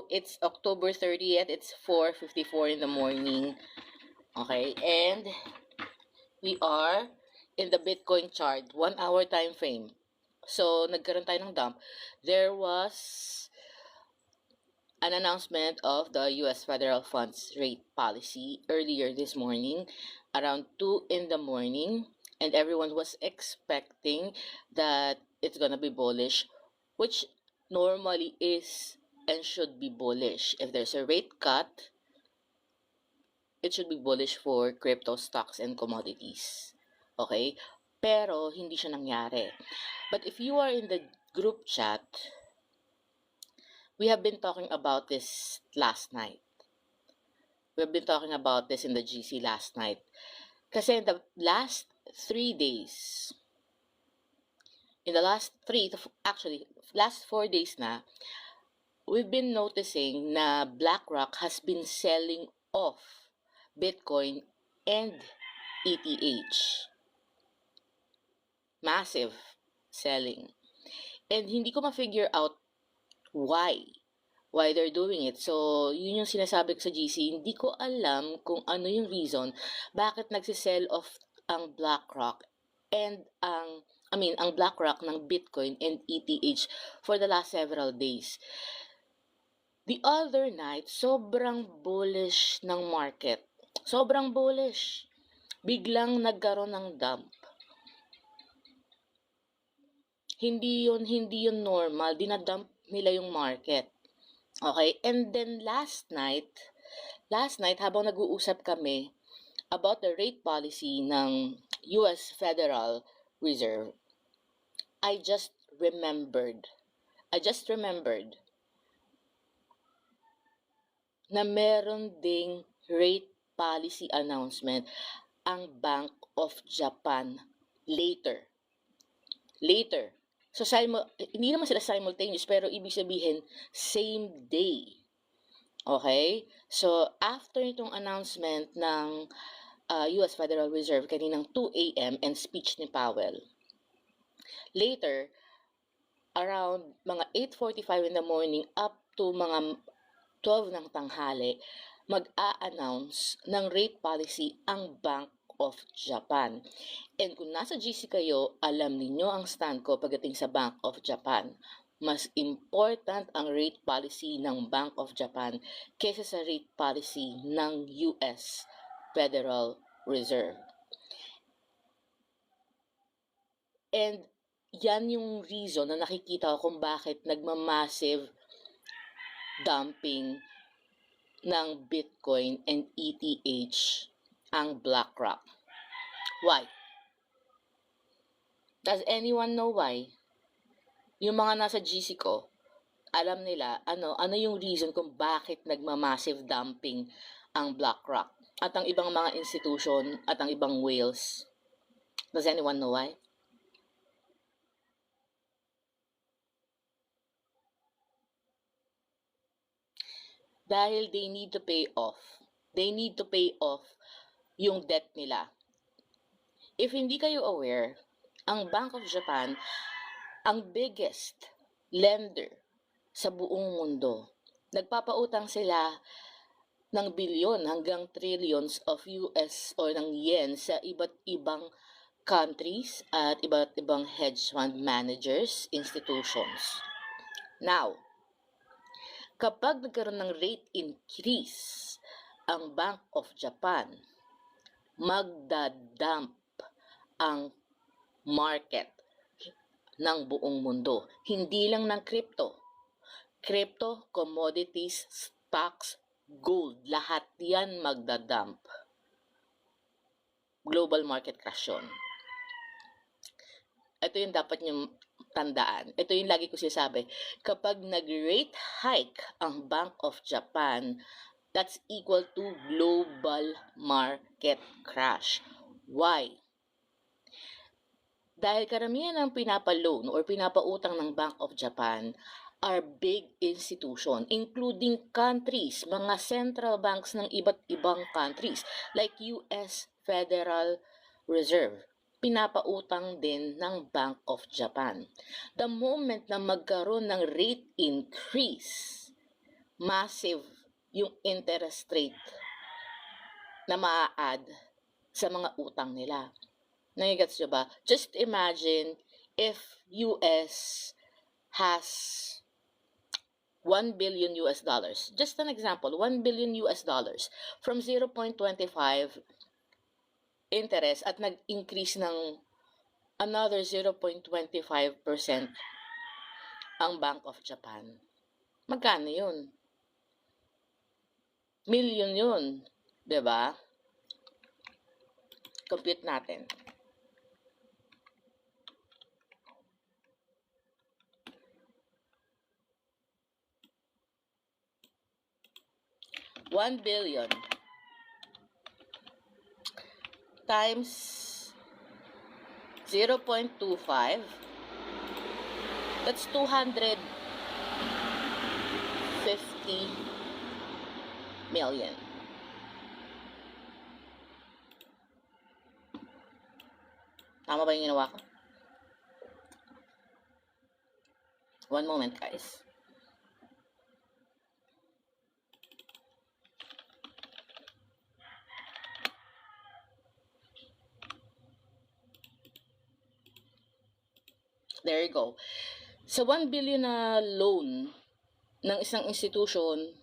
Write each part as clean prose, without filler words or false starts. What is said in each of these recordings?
So, it's October 30th. It's 4:54 in the morning. Okay, and we are in the Bitcoin chart, 1 hour time frame. So, nagkaroon tayo ng dump. There was an announcement of the U.S. federal funds rate policy earlier this morning, around 2 in the morning, and everyone was expecting that it's gonna be bullish, which normally is and should be bullish. If there's a rate cut, it should be bullish for crypto stocks and commodities. Okay? Pero hindi siya nangyari. But if you are in the group chat, we have been talking about this last night. We've been talking about this in the GC last night. Kasi in the last 3 days, in the last last 4 days na, we've been noticing na BlackRock has been selling off Bitcoin and ETH. Massive selling. And hindi ko ma-figure out why they're doing it. So, yun yung sinasabi ko sa GC, hindi ko alam kung ano yung reason bakit nagsisell off ang BlackRock and ang BlackRock ng Bitcoin and ETH for the last several days. The other night, sobrang bullish ng market. Sobrang bullish. Biglang nagkaroon ng dump. Hindi yun normal. Dinadump nila yung market. Okay? And then last night habang nag-uusap kami about the rate policy ng US Federal Reserve, I just remembered na meron ding rate policy announcement ang Bank of Japan later. So, hindi naman sila simultaneous, pero ibig sabihin, same day. Okay? So, after itong announcement ng US Federal Reserve kaninang 2 a.m. and speech ni Powell, later, around mga 8:45 in the morning up to mga 12 ng tanghali, mag-a-announce ng rate policy ang Bank of Japan. And kung nasa GC kayo, alam ninyo ang stand ko pagdating sa Bank of Japan. Mas important ang rate policy ng Bank of Japan kaysa sa rate policy ng US Federal Reserve. And yan yung reason na nakikita ko kung bakit nagmamassive dumping ng Bitcoin and ETH ang BlackRock. Why? Does anyone know why? Yung mga nasa GC ko, alam nila ano yung reason kung bakit nagmamassive dumping ang BlackRock at ang ibang mga institution at ang ibang whales. Does anyone know why? Dahil they need to pay off. They need to pay off yung debt nila. If hindi kayo aware, ang Bank of Japan, ang biggest lender sa buong mundo. Nagpapautang sila ng bilyon hanggang trillions of US or ng yen sa iba't ibang countries at iba't ibang hedge fund managers, institutions. Now, kapag nagkaroon ng rate increase ang Bank of Japan, magdadump ang market ng buong mundo. Hindi lang ng crypto, commodities, stocks, gold, lahat yan magdadump. Global market crash yun. Ito yung dapat nyo tandaan. Ito yung lagi ko sinasabi. Kapag nag-rate hike ang Bank of Japan, that's equal to global market crash. Why? Dahil karamihan ng pinapa-loan or pinapautang ng Bank of Japan are big institution, including countries, mga central banks ng iba't ibang countries, like US Federal Reserve. Pinapautang din ng Bank of Japan. The moment na magkaroon ng rate increase, massive yung interest rate na maa-add sa mga utang nila. Nagigets nyo ba? Just imagine if US has 1 billion US dollars. Just an example, 1 billion US dollars from 0.25 interest at nag-increase ng another 0.25% ang Bank of Japan. Magkano yun? Million yun. Diba? Compute natin. $1 billion times 0.25, that's 250 million. Tama ba yung ginawa ko? One moment, guys. There you go. Sa 1 billion na loan ng isang institution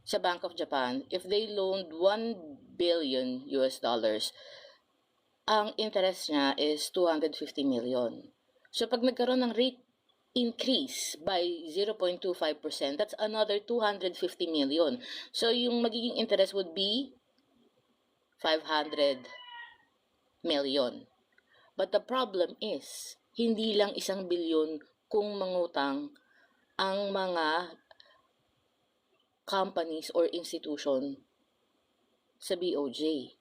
sa Bank of Japan, if they loaned 1 billion US dollars, ang interest niya is 250 million. So pag nagkaroon ng rate increase by 0.25%, that's another 250 million. So yung magiging interest would be 500 million. But the problem is, hindi lang 1 bilyon kung mangutang ang mga companies or institution sa BOJ.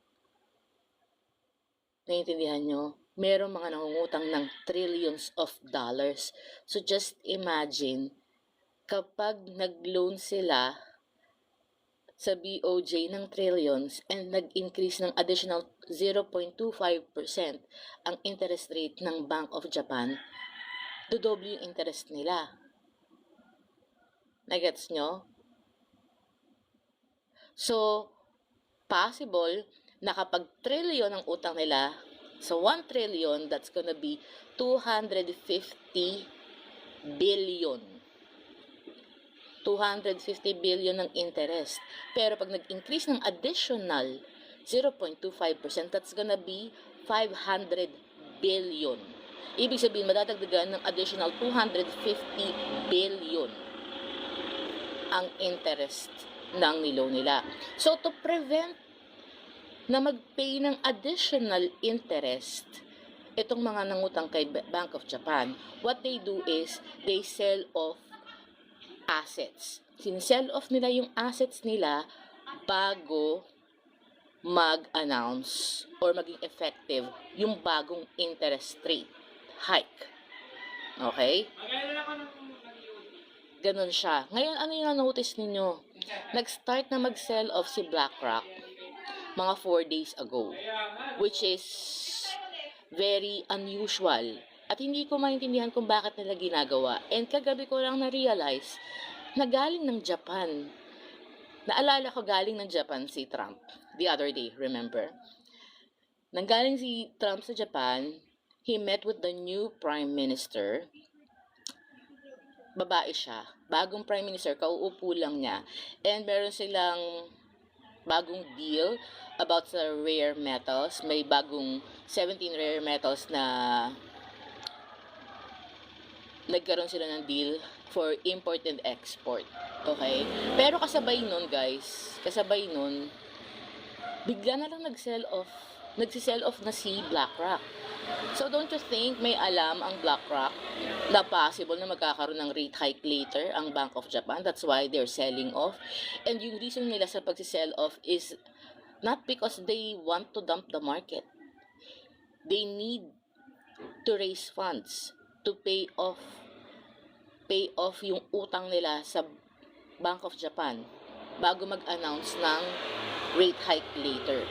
Naiintindihan nyo? Merong mga nangungutang ng trillions of dollars. So just imagine, kapag nag-loan sila sa BOJ ng trillions and nag-increase ng additional 0.25% ang interest rate ng Bank of Japan, dodoble yung interest nila. Nagets nyo? So, possible na kapag trillion ang utang nila, so 1 trillion, that's gonna be 250 billion. 250 billion ng interest. Pero pag nag-increase ng additional 0.25%, that's gonna be 500 billion. Ibig sabihin, madadagdagan ng additional 250 billion ang interest ng niloan nila. So, to prevent na mag-pay ng additional interest, itong mga nangutang kay Bank of Japan, what they do is, they sell off assets. Sinisell off nila yung assets nila bago mag-announce or maging effective yung bagong interest rate hike. Okay? Ganon siya. Ngayon, ano yung na-notice ninyo? Nag-start na mag-sell off si BlackRock mga 4 days ago, which is very unusual. At hindi ko maintindihan kung bakit nila ginagawa. And kagabi ko lang na-realize na galing ng Japan. Naalala ko galing ng Japan si Trump the other day, remember? Nanggaling si Trump sa Japan, he met with the new Prime Minister. Babae siya. Bagong Prime Minister, kauupo lang niya. And meron silang bagong deal about sa rare metals. May bagong 17 rare metals na nagkaroon sila ng deal for import and export. Okay? Pero kasabay nun, guys, bigla na lang nagsisell off na si BlackRock. So, don't you think may alam ang BlackRock na possible na magkakaroon ng rate hike later ang Bank of Japan? That's why they're selling off. And yung reason nila sa pagsisell off is not because they want to dump the market. They need to raise funds to pay off yung utang nila sa Bank of Japan bago mag-announce ng rate hike later.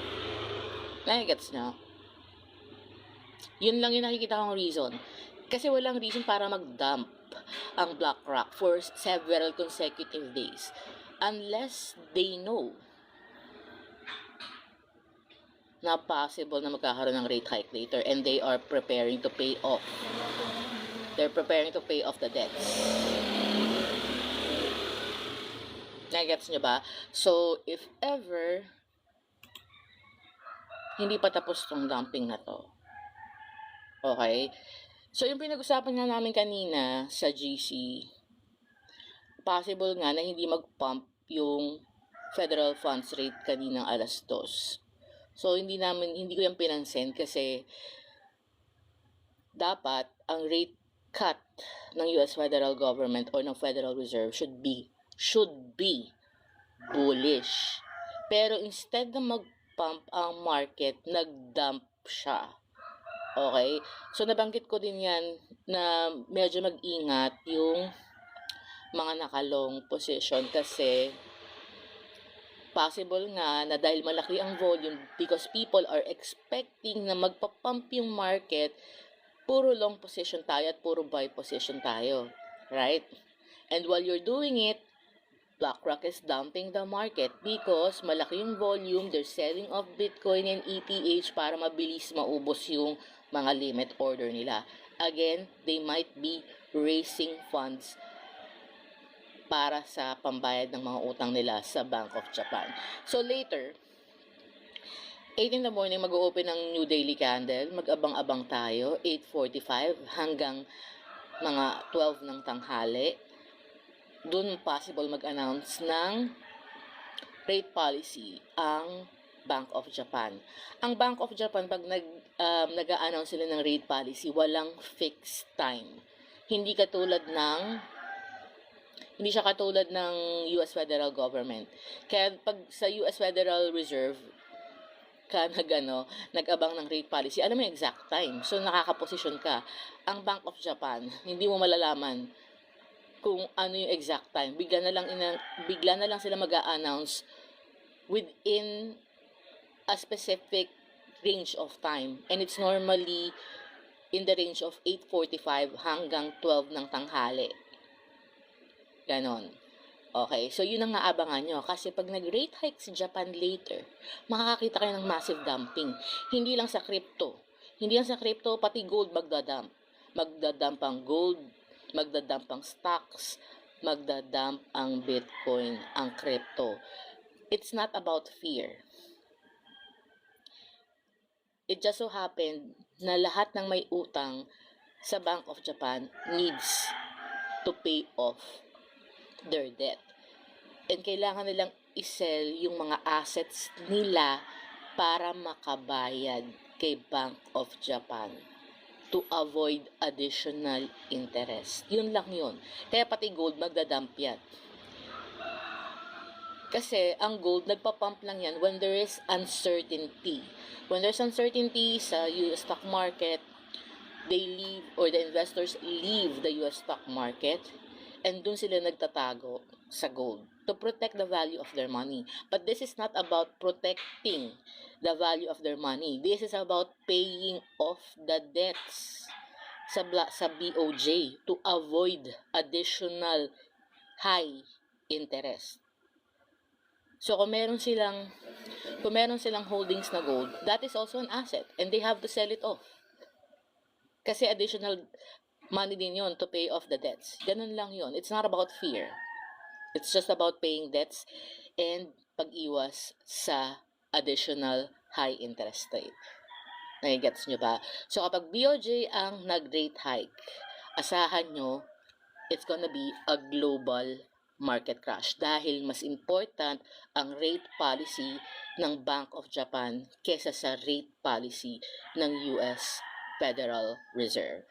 Nagigets nyo? Yun lang yung nakikita kong reason. Kasi walang reason para mag-dump ang BlackRock for several consecutive days unless they know na possible na magkakaroon ng rate hike later and they are preparing to pay off. They're preparing to pay off the debts. Nagets nyo ba? So, if ever hindi pa tapos tong dumping na to, okay? So, yung pinag-usapan nga namin kanina sa GC, possible nga na hindi mag-pump yung federal funds rate kaninang alas 2. So, hindi ko yung pinansin kasi dapat ang rate cut ng US federal government or ng Federal Reserve should be bullish. Pero instead na mag-pump ang market, nag-dump siya. Okay? So, nabanggit ko din yan na medyo mag-ingat yung mga nakalong position kasi possible nga na dahil malaki ang volume because people are expecting na magpapump yung market, puro long position tayo at puro buy position tayo. Right? And while you're doing it, BlackRock is dumping the market because malaki yung volume, they're selling off Bitcoin and ETH para mabilis maubos yung mga limit order nila. Again, they might be raising funds para sa pambayad ng mga utang nila sa Bank of Japan. So later, 8 in the morning, mag-open ng new daily candle. Mag-abang-abang tayo, 8:45 hanggang mga 12 ng tanghali. Doon possible mag-announce ng rate policy ang Bank of Japan. Ang Bank of Japan, pag nag-a-announce sila ng rate policy, walang fixed time. Hindi siya katulad ng US Federal Government. Kaya pag sa US Federal Reserve, nag-abang ng rate policy, alam mo yung exact time. So, nakakaposisyon ka. Ang Bank of Japan, hindi mo malalaman kung ano yung exact time. Bigla na lang sila mag-a-announce within a specific range of time. And it's normally in the range of 8:45 hanggang 12 ng tanghali. Ganon. Okay, so yun ang aabangan nyo. Kasi pag nag-rate hike si Japan later, makakakita kayo ng massive dumping. Hindi lang sa crypto. Pati gold magdadump. Magdadump ang gold, magdadump ang stocks, magdadump ang Bitcoin, ang crypto. It's not about fear. It just so happened na lahat ng may utang sa Bank of Japan needs to pay off their debt. And kailangan nilang isell yung mga assets nila para makabayad kay Bank of Japan to avoid additional interest. Yun lang yun. Kaya pati gold magdadump yan. Kasi ang gold, nagpapump lang yan when there is uncertainty. When there's uncertainty sa US stock market, the investors leave the US stock market and dun sila nagtatago sa gold to protect the value of their money. But this is not about protecting the value of their money. This is about paying off the debts sa BOJ to avoid additional high interest. So kung meron silang holdings na gold, that is also an asset and they have to sell it off. Kasi additional money din yon to pay off the debts. Ganun lang yon. It's not about fear. It's just about paying debts and pag-iwas sa additional high interest rate. Nagigets nyo ba? So kapag BOJ ang nag-rate hike, asahan nyo, it's gonna be a global market crash dahil mas important ang rate policy ng Bank of Japan kesa sa rate policy ng US Federal Reserve.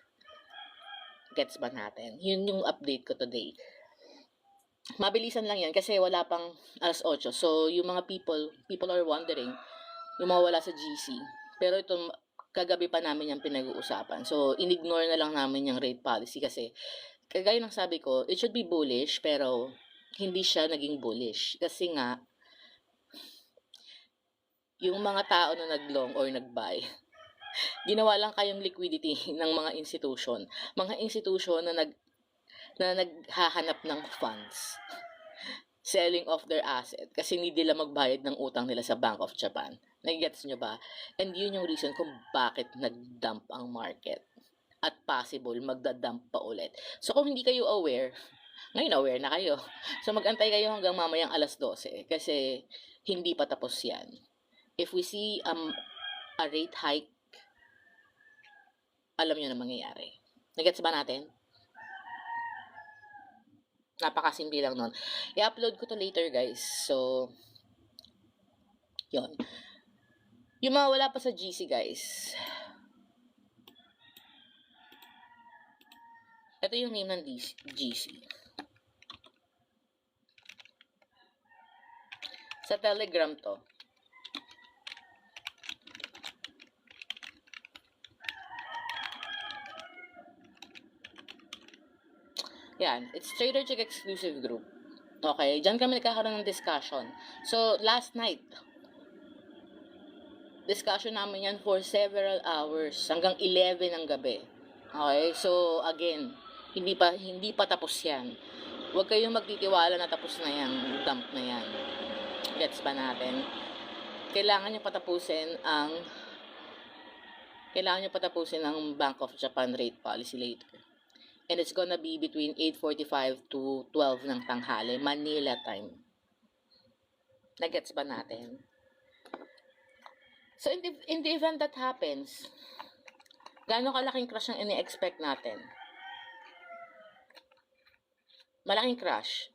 Gets ba natin? Yun yung update ko today. Mabilisan lang yan kasi wala pang alas 8. So, yung mga people are wondering, yung mga wala sa GC. Pero ito, kagabi pa namin yung pinag-uusapan. So, inignore na lang namin yung rate policy kasi, kagaya ng sabi ko, it should be bullish, pero hindi siya naging bullish. Kasi nga, yung mga tao na nag-long or nag-buy, Ginawa lang kayong liquidity ng mga institution. Mga institution na naghahanap ng funds. Selling off their asset kasi hindi nila magbayad ng utang nila sa Bank of Japan. Nagigets nyo ba? And yun yung reason kung bakit nag-dump ang market. At possible, magda-dump pa ulit. So kung hindi kayo aware, ngayon aware na kayo. So mag-antay kayo hanggang mamayang alas 12 kasi hindi pa tapos yan. If we see a rate hike, alam nyo na mangyayari. Nagets ba natin? Napakasimple lang nun. I-upload ko to later, guys. So, yon. Yung mga wala pa sa GC, guys. Ito yung name ng GC. Sa Telegram to. Yan. It's Trader Chick exclusive group. Okay. Diyan kami nagkakaroon ng discussion. So, last night, discussion namin yan for several hours. Hanggang 11 ng gabi. Okay. So, again, hindi pa tapos yan. Huwag kayong magtitiwala na tapos na yan. Dump na yan. Gets ba natin? Kailangan nyo patapusin ang Bank of Japan rate policy later. And it's gonna be between 8:45 to 12 ng tanghali, Manila time. Nagets ba natin? So, in the event that happens, gaano kalaking crash ang ini-expect natin? Malaking crash.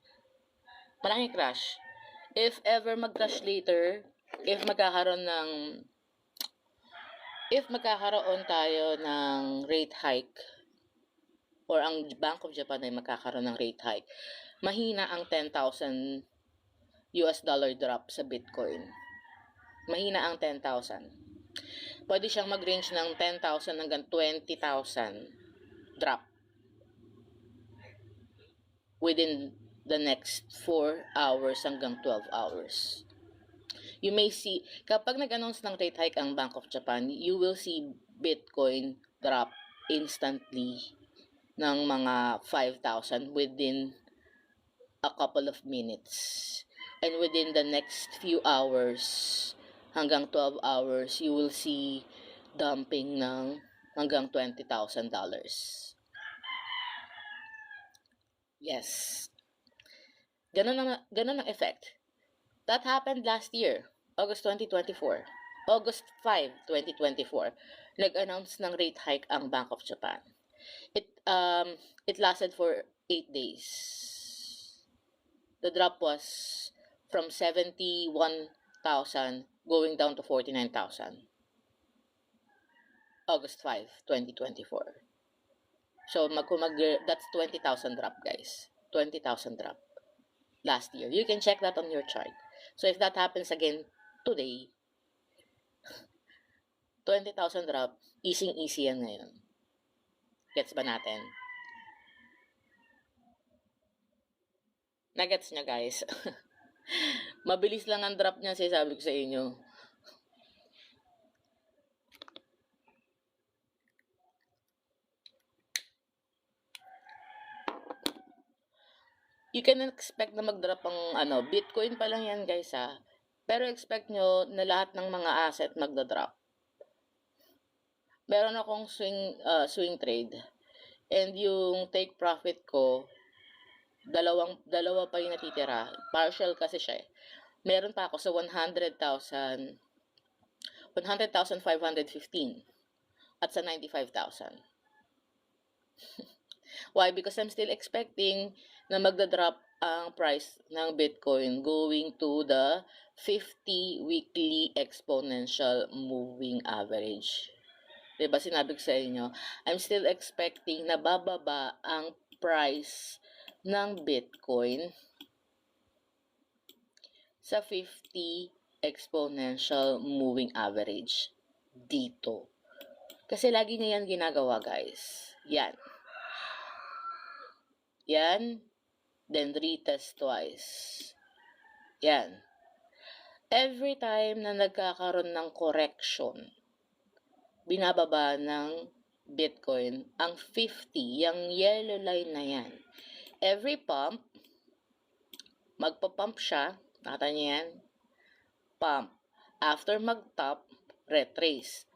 If ever mag-crash later, if magkakaroon tayo ng rate hike, or ang Bank of Japan ay magkakaroon ng rate hike, mahina ang 10,000 US dollar drop sa Bitcoin. Mahina ang 10,000. Pwede siyang mag-range ng 10,000 hanggang 20,000 drop within the next 4 hours hanggang 12 hours. You may see, kapag nag-announce ng rate hike ang Bank of Japan, you will see Bitcoin drop instantly ng mga 5,000 within a couple of minutes. And within the next few hours, hanggang 12 hours, you will see dumping ng hanggang $20,000. Yes. Ganun ang effect. That happened last year, August 2024. August 5, 2024. Nag-announce ng rate hike ang Bank of Japan. It lasted for 8 days. The drop was from 71,000 going down to 49,000. August 5, 2024. So, that's 20,000 drop, guys. 20,000 drop last year. You can check that on your chart. So, if that happens again today, 20,000 drop, easy yan ngayon. Gets ba natin? Nagets niya, guys. Mabilis lang ang drop niya, sabi ko sa inyo. You can expect na mag-drop ang Bitcoin pa lang yan, guys, ha. Pero expect nyo na lahat ng mga asset magda-drop. Meron akong swing trade. And yung take profit ko, dalawa pa yung natitira. Partial kasi siya eh. Meron pa ako sa 100,515 at sa 95,000. Why? Because I'm still expecting na magda-drop ang price ng Bitcoin going to the 50 weekly exponential moving average. Diba, sinabi ko sa inyo, I'm still expecting na bababa ang price ng Bitcoin sa 50 exponential moving average dito. Kasi lagi niya yan ginagawa, guys. Yan. Then retest twice. Every time na nagkakaroon ng correction binababa ng Bitcoin ang 50, yung yellow line na yan. Every pump, magpa-pump siya, nakita niyo yan, pump. After mag-top, retrace.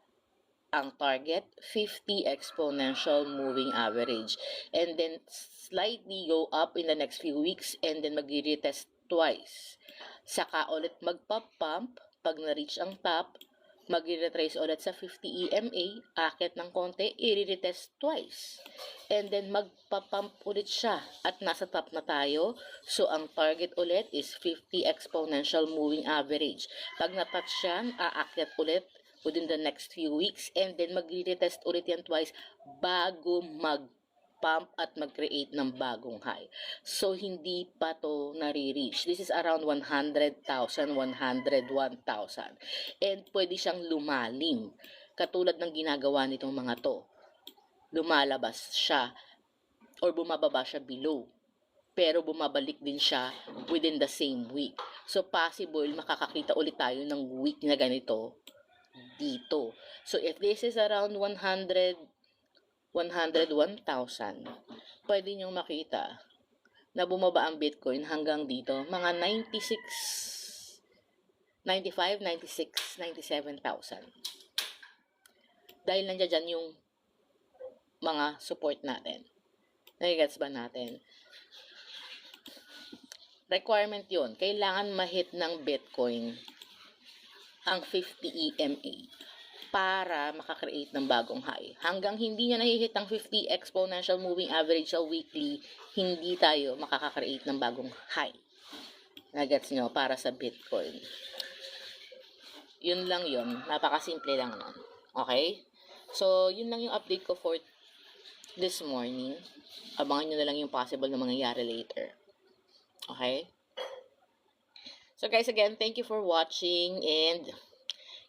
Ang target, 50 exponential moving average. And then, slightly go up in the next few weeks and then mag-retest twice. Saka ulit magpa-pump, pag na-reach ang top, mag-retrace ulit sa 50 EMA, akit ng konti, i-retest twice. And then magpa-pump ulit siya at nasa top na tayo. So ang target ulit is 50 exponential moving average. Pag na-touch yan, aakyat ulit within the next few weeks and then mag-retest ulit yan twice bago mag-pump at mag-create ng bagong high. So, hindi pa to nare-reach. This is around 100,000, 101,000. And pwede siyang lumalim. Katulad ng ginagawa nitong mga to. Lumalabas siya or bumababa siya below. Pero bumabalik din siya within the same week. So, possible makakakita ulit tayo ng week na ganito dito. So, if this is around 101,000, pwede nyo makita na bumaba ang Bitcoin hanggang dito, mga 96, 95, 96, 97,000. Dahil nandiyan dyan yung mga support natin. Nagigets ba natin? Requirement yun. Kailangan ma-hit ng Bitcoin ang 50 EMA para makakreate ng bagong high. Hanggang hindi niya nahihit ang 50 exponential moving average sa weekly, hindi tayo makakakreate ng bagong high. Nagets nyo? Para sa Bitcoin. Yun lang yun. Napakasimple lang nun. Okay? So, yun lang yung update ko for this morning. Abangan nyo na lang yung possible na mangyayari later. Okay? So guys, again, thank you for watching and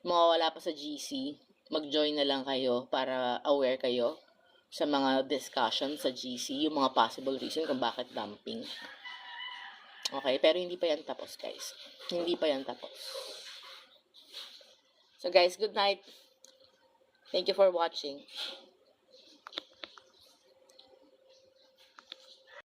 mawawala pa sa GC, mag-join na lang kayo para aware kayo sa mga discussion sa GC, yung mga possible reason kung bakit dumping. Okay, pero hindi pa yan tapos, guys. Hindi pa yan tapos. So guys, good night. Thank you for watching.